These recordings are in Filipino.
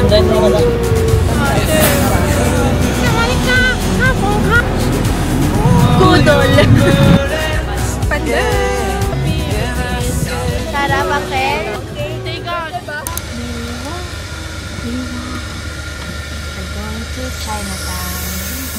Sunshine mo na lang. Kudol. Panda. Tara, Pakel. Take out. We're going to Chinatown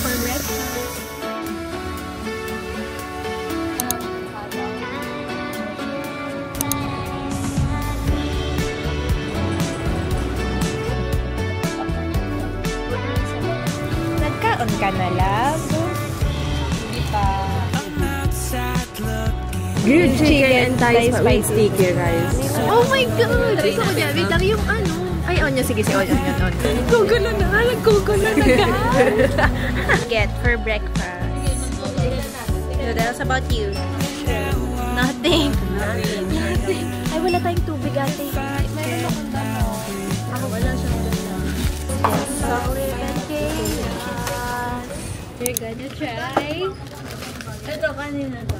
for breakfast. Nagkaon ka na, love? Hindi pa. Grilled chicken and Thai spice steak here, guys. Oh my God! Gusto ko niya. Wait lang yung ano. Ay, on niya. Sige, on. Gugulo na. Naggugulo na ka. Get for breakfast. Noodles, about you? Nothing. Ay, wala tayong tubig, ate. Meron akong damo. Ako wala siyang damo. Sorry, pancake. You're gonna try? Ito, kanina to.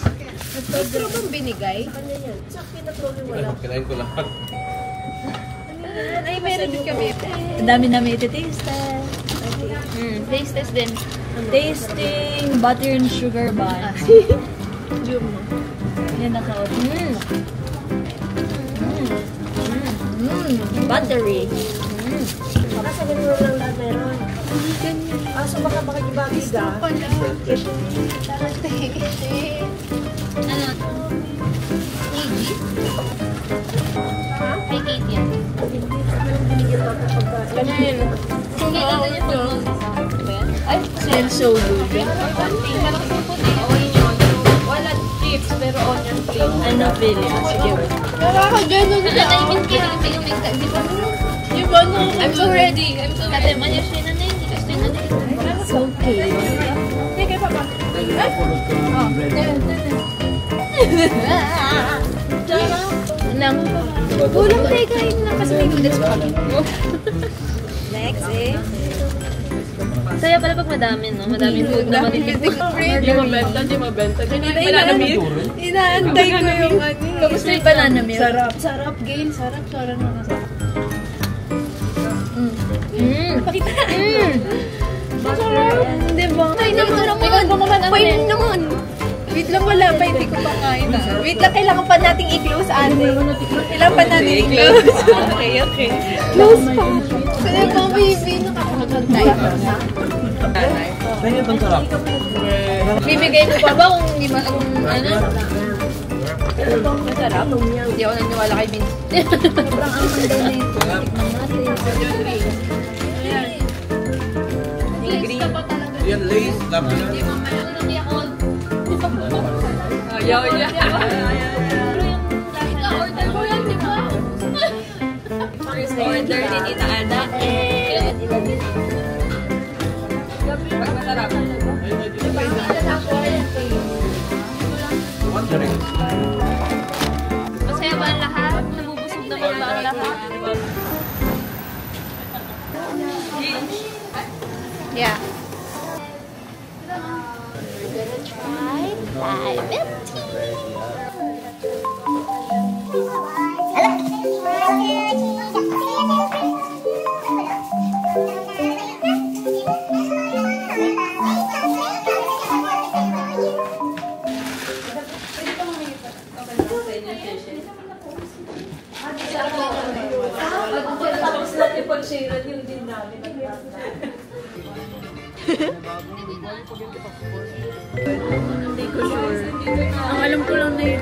Ito bang binigay? Kanina yan. Sa pinatulong wala. Kinain ko lahat. Ay, meron din kami. Ang dami namin iti-taste. Taste test din. Tasting butter and sugar bun. Jum mo. Yan naka-out. Buttery. Baka sa ganun lang lahat meron. So baka ibagi ka. Ano to? Iggy? May cake yan. Ganyan. Sige, ito yung food. Ay, smells so good. Wala chips pero onion flake. Ano feeling? Sige, wait. Nakakaganon Ano tayo yung di ba? Di ba no? I'm so ready. Kate, manyasin na yun. Kasi na yun. It's okay. Sige pa ba? Kulang tayo kain na kasi may noodles pa kami. Next eh. Saya pala pag madami, no? Madaming food na matitipid. Di mabenta. Inaantay ko yung ano. Kamusta yung banana milk? Sarap, Gail. Sarap na masarap. Pakita. Masarap. Di ba? Ay, naman. Wait naman. Wait lang, wala pa. Hindi ko pa kain ah. Wait lang, kailangan pa nating i-close, ate. Kailangan pa natin i-close. Okay. Close pa. Kaya pa, baby. Nakakagod tayo. Kaya itong sarap. Bibigay mo pa ba kung hindi ano? Masarap. Hindi ako naniwala kay Vince. Sobrang ang daw na ito. Tikman natin. Yan, Lays. Love na. Ayaw. Order ko yan, di ba? First order ni Tita Ana. Pag masarap. Masaya ba ang lahat? Nabubusog naman ba ang lahat? Yeah. We're gonna try Thai milk Tapos natin pag-share yung din namin. Hindi ko sure. Ang alam ko lang na yun.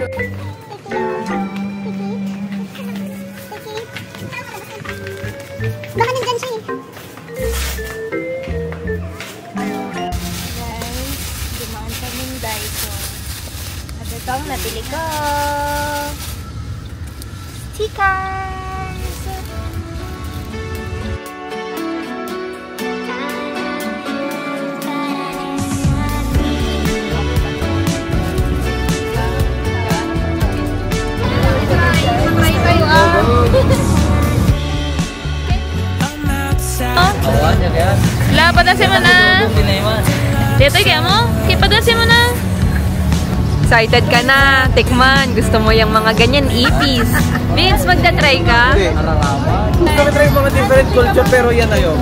Baka nandyan siya eh. Guys, dumaan kaming Daiso. At ito ang nabili ko. Stickers! La, padasin mo na. Dito, kaya mo? Kaya padasin mo na. Excited ka na, tikman. Gusto mo yung mga ganyan ipis. Vince, magta-try ka? Gusto ko try yung mga different culture pero yan ayaw.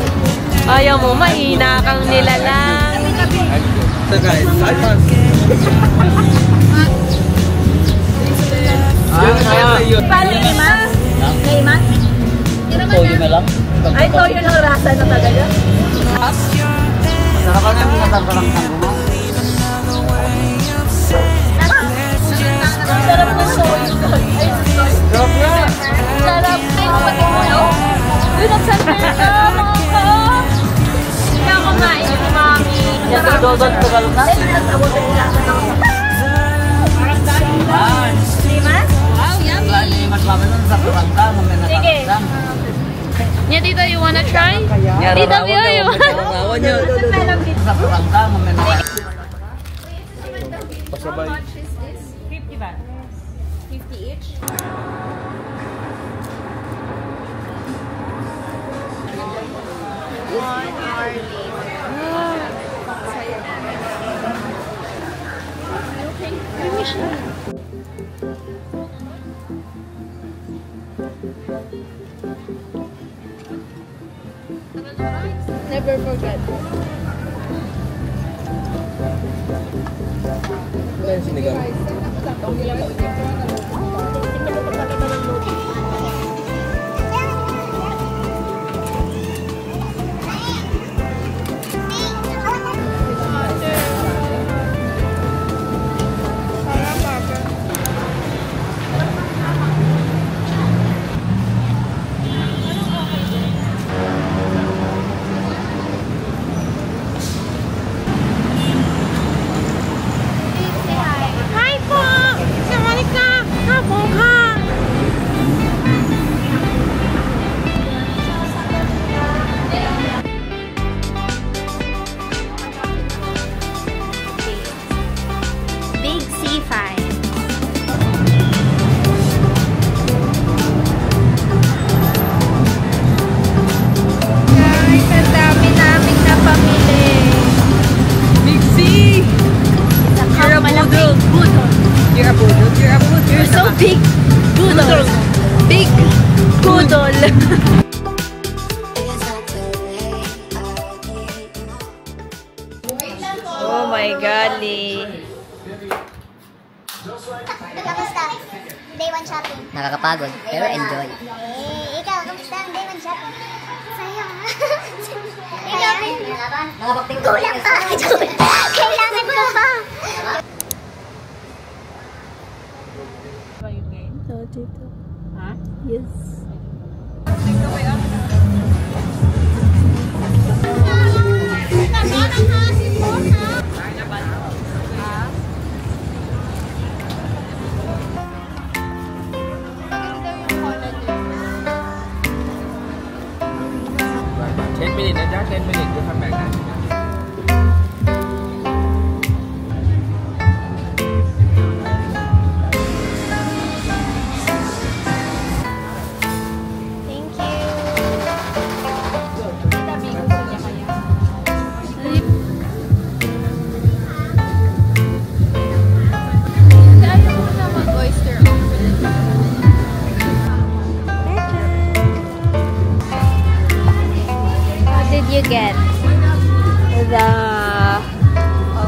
Ayaw mo, mahina kang nilalang. So guys, advance. Paano lima? Lima? Toyo na lang. Ay, toyo ng rasa na talaga. Sarap na yung natarang tango mo. Sarap ng toyo. Sarap nga! Sarap. Ay, mapatulo. Uy, nag-center ka, mga ka. Hindi ako kumain ni Mami. Sarap dodot ko galo na. Ay, nag-abot ang ilasa ng lima? Wow, yummy. Mas mami nun sa kurangka. Sige. Yeah, Tito, you wanna try? Tita, you Rawan yun. Sa kurangka. Pasabay. 50 ba? 50 each? Never forget. Ano yung sinigang? Hi po! Sumalik ka! Hapo ka! Big C5. Guys, ang dami naming napamili. Big C! You're a poodle. You're a poodle. You're a poodle. You're so big. Poodle. Big poodle. Oh my golly. Kamusta? Day 1 shopping. Nakakapagod, pero enjoy. Ikaw, kamusta ang day 1 shopping? Sayang. Ikaw, kulang pa. Kailangan ko pa. minutes na dyan, 10 minutes. We'll come back na. Thank you. What did you get? The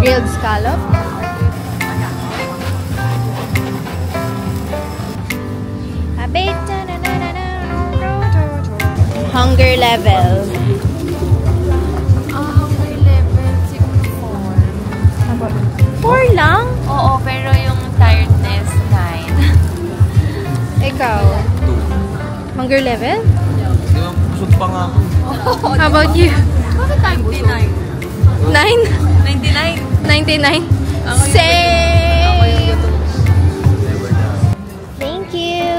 grilled scallop? Hunger level. Hunger level, siguro 4 lang? Oo, pero yung tiredness, 9. Ikaw? Hunger level? Di ba, busog pa nga ako. How about you? Bakit 99? 9? 99? 99? Same! Thank you!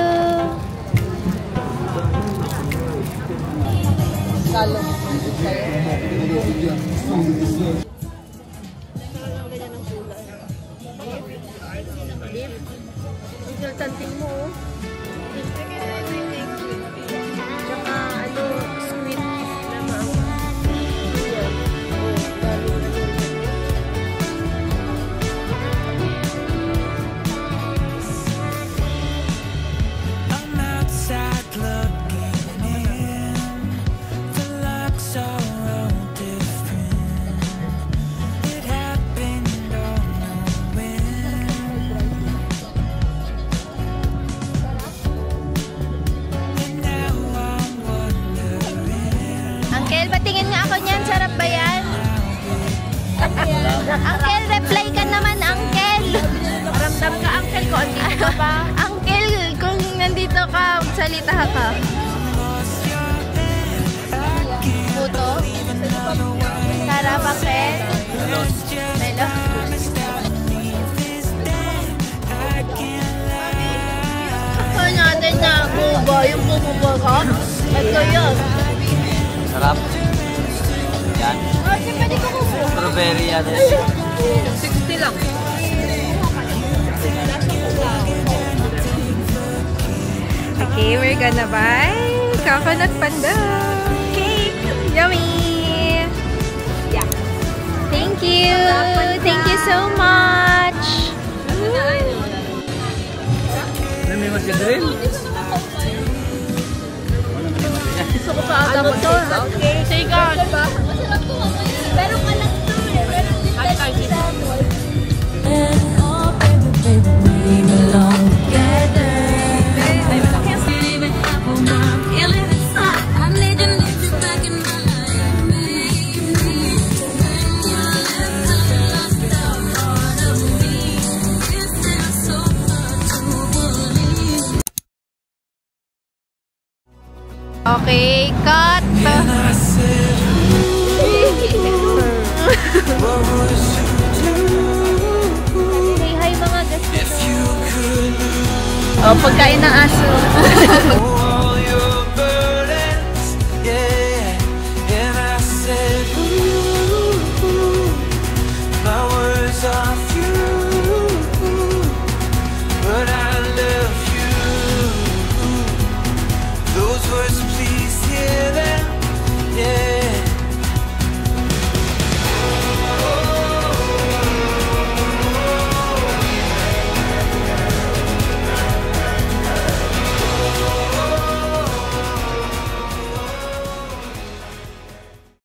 Tanting mo, oh. Tsaka, ano, squid lamang. Ayan. Oh, lalo na yun. Uncle, reply ka naman, Uncle. Ramdam ka, Uncle, ko andito ka ba? Uncle, kung nandito ka, salita ka. Puto. Sarap, Uncle. Melo. Ako natin na buba, yung bububa ka. Ito yun. Sarap. Yan. Pwede ko bubo. Strawberry yan. 60 lang. Okay, we're gonna buy coconut panda cake. Yummy! Yeah. Thank you! Thank you so much! May mag-grill. Gusto ko pa ata mo to. Okay. Say God. Masarap to. Pero kalat to eh. Pero hindi okay, cut! Say hi mga guys. Oh, pagkain ng aso.